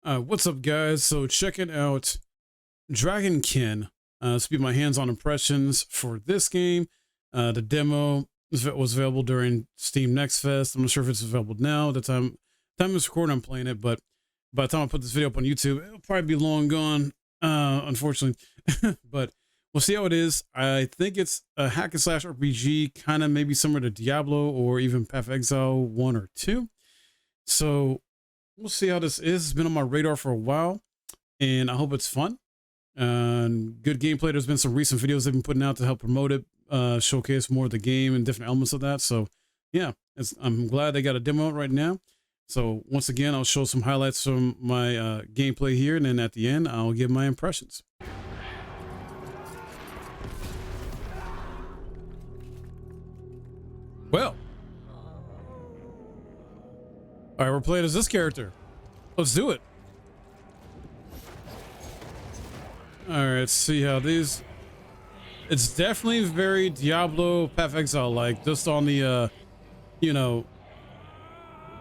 What's up, guys? So checking out Dragonkin. This will be my hands-on impressions for this game. The demo was available during Steam Next Fest. I'm not sure if it's available now. At the time of this recording, I'm playing it, but by the time I put this video up on YouTube, it'll probably be long gone, unfortunately. But we'll see how it is. I think it's a hack and slash RPG, kind of maybe similar to Diablo or even Path of Exile 1 or 2. So we'll see how this is. It's been on my radar for a while, and I hope it's fun and good gameplay. There's been some recent videos they've been putting out to help promote it, showcase more of the game and different elements of that. So yeah, I'm glad they got a demo out right now. So once again, I'll show some highlights from my gameplay here, and then at the end, I'll give my impressions. Well, all right, we're playing as this character. Let's do it. All right, let's see how these. It's definitely very Diablo Path of Exile like, just on the you know,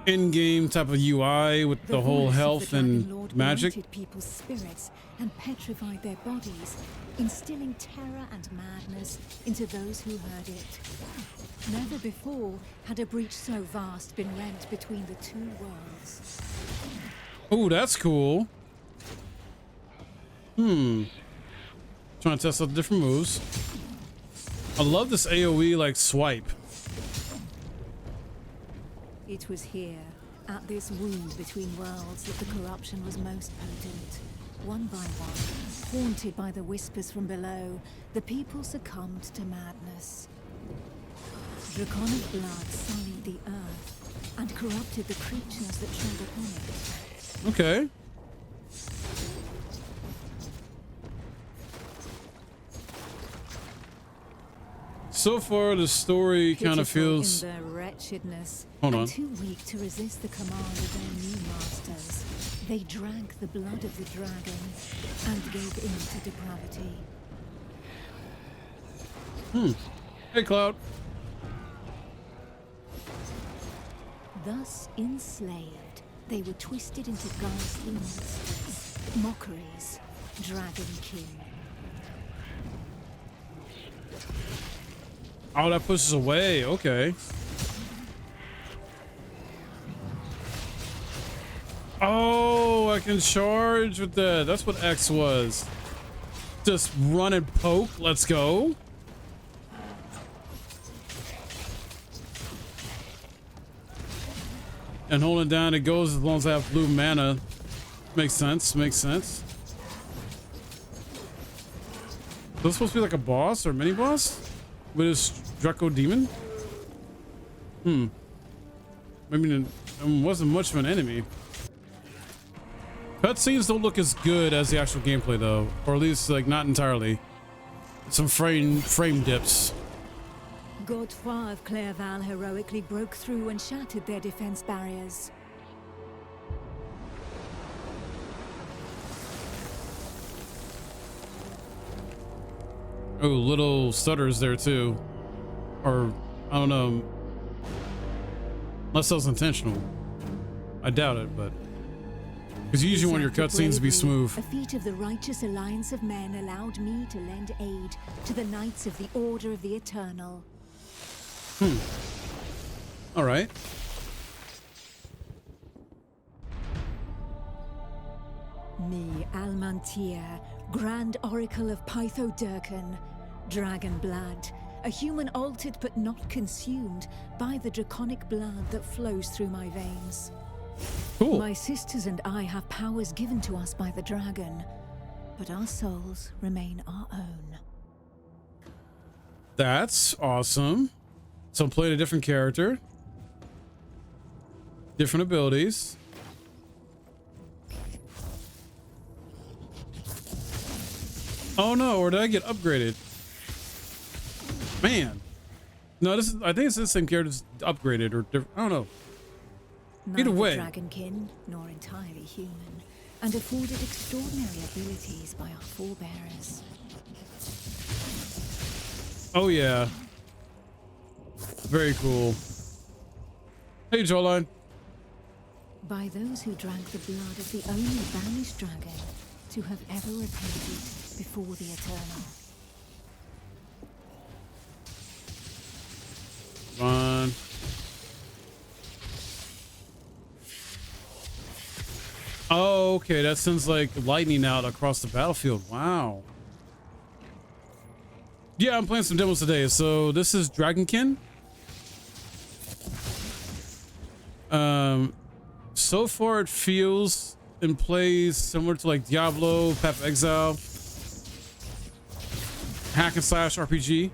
in-game type of UI with the whole health and magic. People's spirits and petrified their bodies, instilling terror and madness into those who heard it. Never before had a breach so vast been rent between the two worlds. Oh, that's cool. Trying to test out the different moves. I love this AoE like swipe. It was here, at this wound between worlds, that the corruption was most potent. One by one, haunted by the whispers from below, the people succumbed to madness. Draconic blood sullied the earth and corrupted the creatures that trod upon it. Okay. So far, the story kind of feels. In their wretchedness, Hold on. and too weak to resist the command of their new masters, they drank the blood of the dragon and gave in to depravity. Hey, Cloud. Thus enslaved, they were twisted into ghastly monsters, mockeries, Dragonkin. Oh, that pushes away. Okay. Oh, I can charge with that. That's what X was. Just run and poke. Let's go. And holding down, it goes as long as I have blue mana. Makes sense. Makes sense. Is this supposed to be like a boss or mini boss with his Draco demon? Maybe it wasn't much of an enemy. Cutscenes don't look as good as the actual gameplay though, or at least like not entirely. Some frame dips. Godefroy of Clairval heroically broke through and shattered their defense barriers. Oh, little stutters there too. Or, I don't know. Unless that was intentional. I doubt it, but. Because you usually want your cutscenes to be smooth. A feat of the righteous alliance of men allowed me to lend aid to the knights of the Order of the Eternal. Alright. Me, Almantir, Grand Oracle of Pytho-Durcan, Dragon Blood, a human altered but not consumed by the draconic blood that flows through my veins. Cool. My sisters and I have powers given to us by the dragon, but our souls remain our own. That's awesome. So I'm playing a different character. Different abilities. Oh no, or did I get upgraded? Man. No, this is, I think it's the same character, just upgraded or different. I don't know. Either way. Dragonkin, nor entirely human, and afforded extraordinary abilities by our forebearers. Oh yeah. Very cool. Hey, Jawline. By those who drank the blood of the only banished dragon to have ever repented before the Eternal. Fun. Oh, okay. That sends like lightning out across the battlefield. Wow. Yeah, I'm playing some demos today. So this is Dragonkin. So far it feels and plays similar to like Diablo, Path of Exile, hack and slash RPG.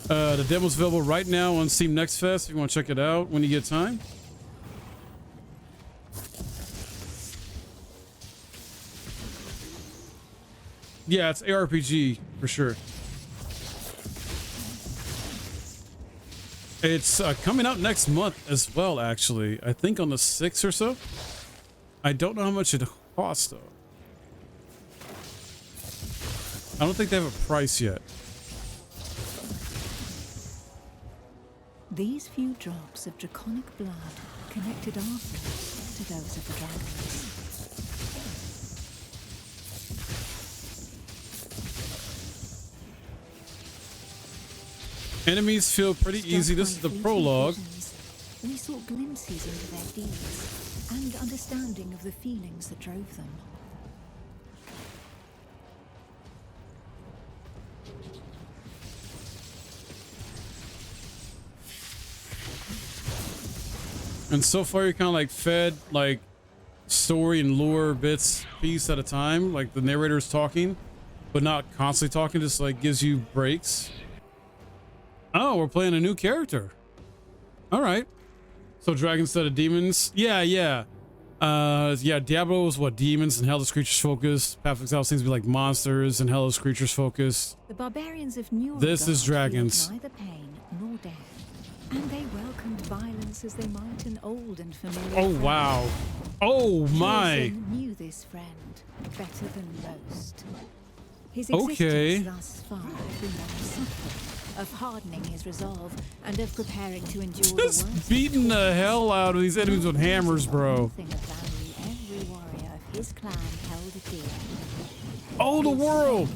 The demo's available right now on Steam Next Fest if you want to check it out when you get time. Yeah, it's ARPG for sure. It's coming out next month as well, actually. I think on the 6th or so. I don't know how much it costs, though. I don't think they have a price yet. These few drops of draconic blood connected our thoughts to those of the dragons. Enemies feel pretty easy. This is the prologue. We saw glimpses into their deeds and understanding of the feelings that drove them. And so far you're kind of like fed like story and lore bits piece at a time. Like the narrator's talking, but not constantly talking, just like gives you breaks. Oh, we're playing a new character. All right. So dragons instead of demons. Yeah. Yeah, Diablo was what demons and hellish creatures focused. Path of Exile seems to be like monsters and hellish creatures focused. The barbarians of New This is dragons. neither pain nor death, and they welcomed violence as they might an old and familiar Oh friend. wow. Oh my. Jordan knew this friend better than most. His Okay. existence thus far had been one of suffering, of hardening his resolve, and of preparing to endure the Just worst. beating the hell out of these enemies with hammers, bro. Thing of value every warrior of his clan held dear. Oh, the world.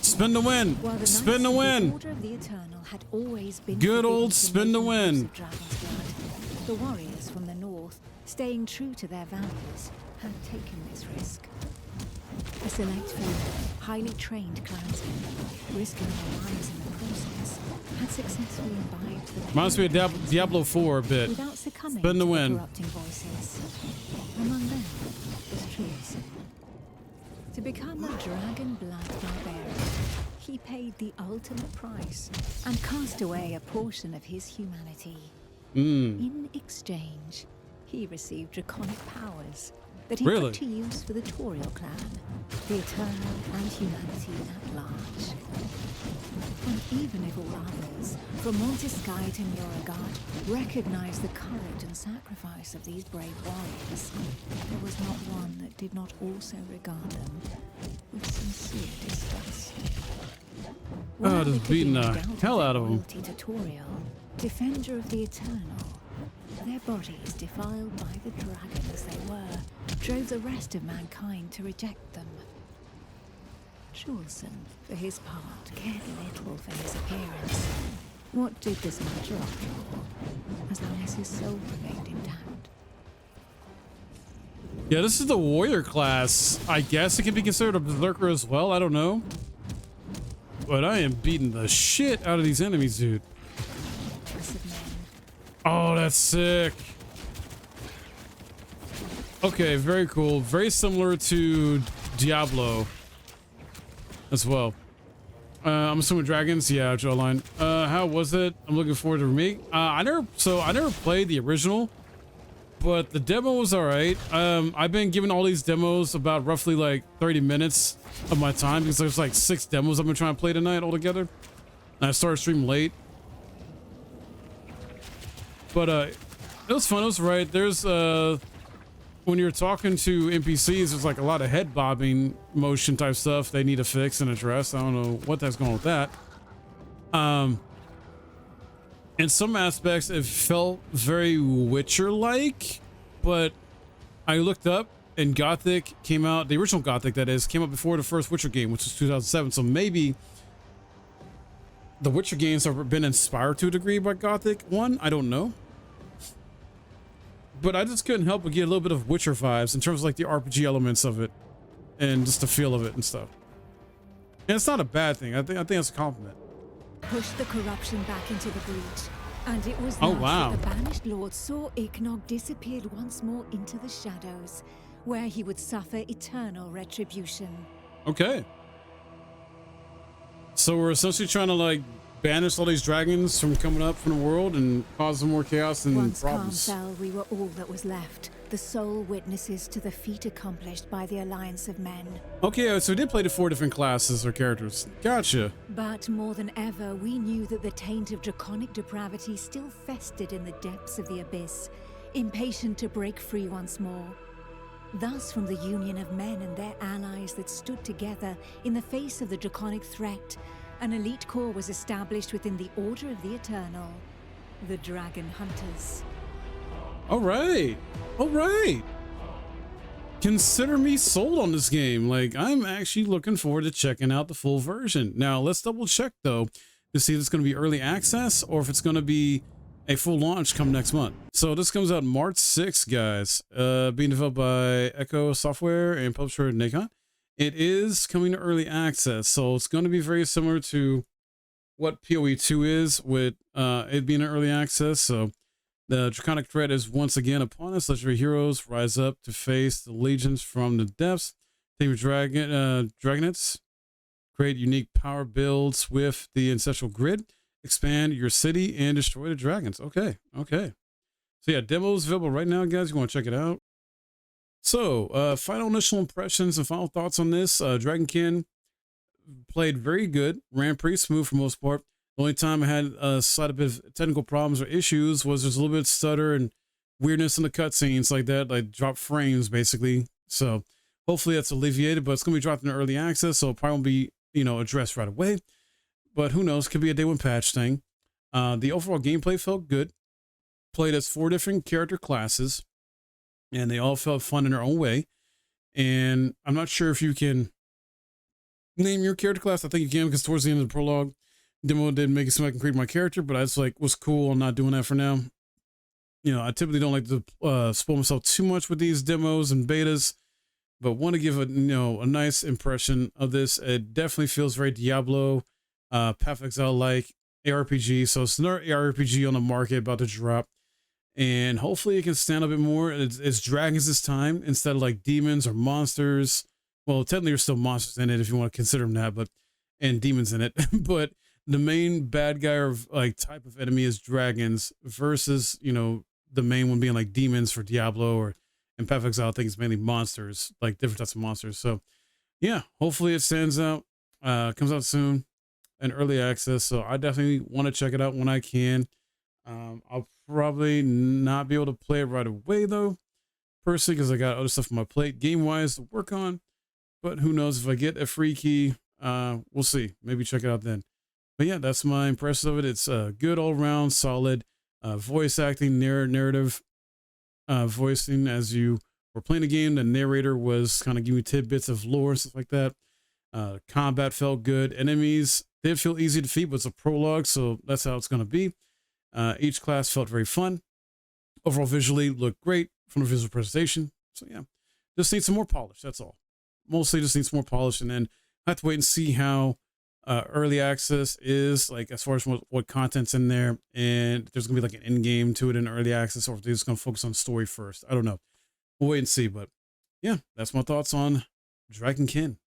Spin to win. While the Spin knights to of the win. Order of the Eternal had always been Good old forbidden to spin to make win. use of dragon's blood, the warriors from the north, staying true to their values, had taken this risk. A select few, highly trained clansmen, risking their lives in the process, had successfully imbibed the Reminds me of Diablo 4 a bit. without succumbing Spin to to the win. corrupting voices. Among them was Trius. To become a dragon blood barbarian, he paid the ultimate price and cast away a portion of his humanity. In exchange, he received draconic powers that he Really? put to use for the Toriel clan, the Eternal, and humanity at large. And even if all others, from Montesky to Nuragard, recognized the courage and sacrifice of these brave warriors, there was not one that did not also regard them with sincere disgust. While just there could be beating no the doubt of hell their out of 'em. loyalty to Toriel, defender of the Eternal, their bodies, defiled by the dragons they were, drove the rest of mankind to reject them. Chulson, for his part, cared little for his appearance. What did this matter after all, as long as his soul remained intact? Yeah, this is the warrior class. I guess it can be considered a berserker as well. I don't know. But I am beating the shit out of these enemies, dude. Passive men, Oh, that's sick. Okay, very cool. Very similar to Diablo as well. I'm assuming dragons. Yeah, jawline. How was it? I'm looking forward to remake. I never played the original, but the demo was all right. I've been giving all these demos about roughly like 30 minutes of my time because there's like 6 demos I've been trying to play tonight altogether. And I started streaming late. But it was fun. It was right. There's when you're talking to NPCs, there's like a lot of head bobbing motion type stuff they need to fix and address. I don't know what that's going with that. In some aspects, it felt very Witcher-like but I looked up and Gothic came out, the original Gothic that is, came out before the first Witcher game, which was 2007. So maybe the Witcher games have been inspired to a degree by Gothic 1. I don't know. But I just couldn't help but get a little bit of Witcher vibes in terms of like the RPG elements of it and just the feel of it and stuff. And it's not a bad thing. I think that's a compliment. Push the corruption back into the breach. And it was Oh, thus wow. that the Banished Lord saw Ignog disappeared once more into the shadows, where he would suffer eternal retribution. Okay. So we're essentially trying to like banish all these dragons from coming up from the world and cause some more chaos and Once calm problems. fell, we were all that was left, the sole witnesses to the feat accomplished by the Alliance of Men. Okay, so we did play the 4 different classes or characters. Gotcha. But more than ever, we knew that the taint of draconic depravity still festered in the depths of the abyss, impatient to break free once more. Thus, from the union of men and their allies that stood together in the face of the draconic threat, an elite corps was established within the Order of the Eternal, the Dragon Hunters. All right. All right. Consider me sold on this game. Like, I'm actually looking forward to checking out the full version. Now, let's double check, though, to see if it's going to be early access or if it's going to be a full launch come next month. So this comes out March 6th, guys. Being developed by Echo Software and publisher Nikon. It is coming to early access, so it's going to be very similar to what PoE 2 is with it being an early access. So the draconic threat is once again upon us. Legendary heroes rise up to face the legions from the depths. Tame dragonets, create unique power builds with the ancestral grid, expand your city, and destroy the dragons. Okay, okay. So yeah, demo's available right now, guys. You want to check it out? So, final initial impressions and final thoughts on this. Dragonkin played very good, ran pretty smooth for the most part. The only time I had a slight bit of technical problems or issues was there's a little bit of stutter and weirdness in the cutscenes like that, like drop frames basically. So hopefully that's alleviated, but it's going to be dropped in early access, so it probably won't be, addressed right away. But who knows? Could be a day one patch thing. The overall gameplay felt good. Played as 4 different character classes, and they all felt fun in their own way. And I'm not sure if you can name your character class. I think you can, because towards the end of the prologue, demo did make it so I can create my character, but I was like, was cool. I'm not doing that for now. I typically don't like to spoil myself too much with these demos and betas, but want to give a nice impression of this. It definitely feels very Diablo, Path of Exile like ARPG. So it's another ARPG on the market about to drop. And hopefully it can stand a bit more. It's dragons this time instead of like demons or monsters. Well, technically there's still monsters in it if you want to consider them that, and demons in it. But the main bad guy or like type of enemy is dragons versus, the main one being like demons for Diablo, or in Path of Exile, I think it's mainly monsters, like different types of monsters. So yeah, hopefully it stands out. Comes out soon and early access. So I definitely want to check it out when I can. I'll probably not be able to play it right away though, personally, because I got other stuff on my plate game wise to work on. But who knows, if I get a free key, we'll see. Maybe check it out then. But yeah, that's my impression of it. It's good all around, solid voice acting, narrative voicing as you were playing the game. The narrator was kind of giving you tidbits of lore and stuff like that. Combat felt good. Enemies did feel easy to defeat, but it's a prologue, so that's how it's going to be. Each class felt very fun. Overall, visually looked great from the visual presentation. So yeah, just need some more polish. That's all. Mostly just need some more polish, and then I have to wait and see how early access is, like as far as what content's in there, and if there's gonna be like an end game to it in early access, or if they're just gonna focus on story first. I don't know. We'll wait and see. But yeah, that's my thoughts on Dragonkin.